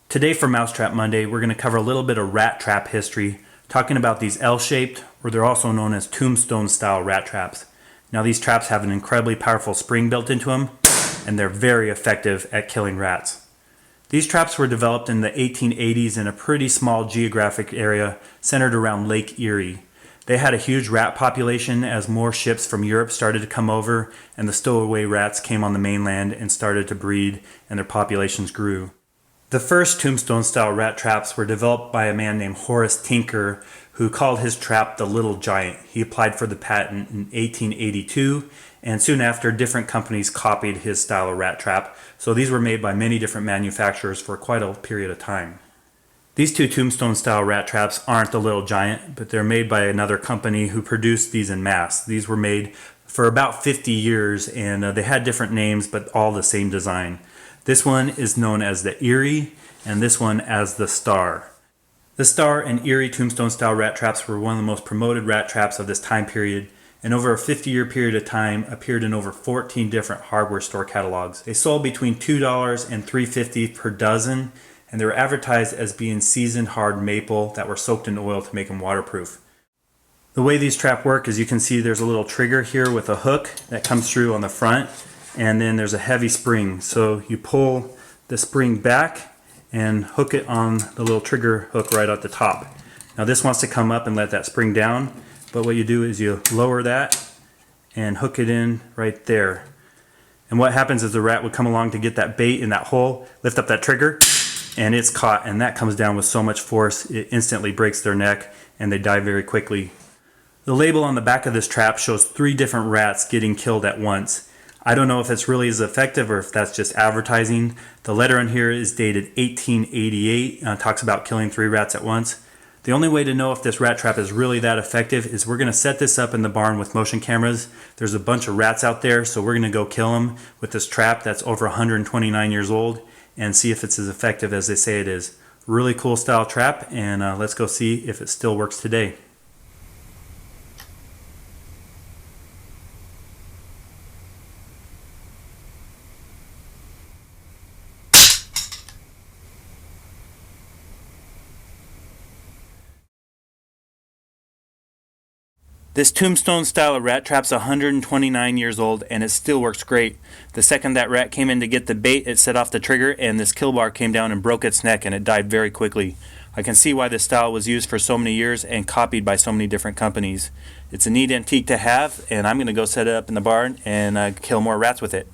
Today for Mousetrap Monday, we're going to cover a little bit of rat trap history, talking about these L-shaped, or they're also known as Tombstone style rat traps. Now these traps have an incredibly powerful spring built into them, and they're very effective at killing rats. These traps were developed in the 1880s in a pretty small geographic area centered around Lake Erie. They had a huge rat population as more ships from Europe started to come over, and the stowaway rats came on the mainland and started to breed, and their populations grew. The first Tombstone-style rat traps were developed by a man named Horace Tinker, who called his trap the Little Giant. He applied for the patent in 1882, and soon after, different companies copied his style of rat trap, so these were made by many different manufacturers for quite a period of time. These two Tombstone-style rat traps aren't the Little Giant, but they're made by another company who produced these en masse. These were made for about 50 years, and they had different names, but all the same design. This one is known as the Erie, and this one as the Star. The Star and Erie Tombstone style rat traps were one of the most promoted rat traps of this time period, and over a 50-year period of time appeared in over 14 different hardware store catalogs. They sold between $2 and $3.50 per dozen, and they were advertised as being seasoned hard maple that were soaked in oil to make them waterproof. The way these traps work is you can see there's a little trigger here with a hook that comes through on the front, and then there's a heavy spring. So you pull the spring back and hook it on the little trigger hook right at the top. Now this wants to come up and let that spring down, but what you do is you lower that and hook it in right there. And what happens is the rat would come along to get that bait in that hole, lift up that trigger, and it's caught, and that comes down with so much force it instantly breaks their neck and they die very quickly. The label on the back of this trap shows 3 different rats getting killed at once. I don't know if it's really as effective or if that's just advertising. The letter on here is dated 1888, talks about killing 3 rats at once. The only way to know if this rat trap is really that effective is we're going to set this up in the barn with motion cameras. There's a bunch of rats out there, so we're going to go kill them with this trap that's over 129 years old and see if it's as effective as they say it is. Really cool style trap, and let's go see if it still works today. This Tombstone style of rat trap's 129 years old and it still works great. The second that rat came in to get the bait, it set off the trigger and this kill bar came down and broke its neck and it died very quickly. I can see why this style was used for so many years and copied by so many different companies. It's a neat antique to have, and I'm going to go set it up in the barn and kill more rats with it.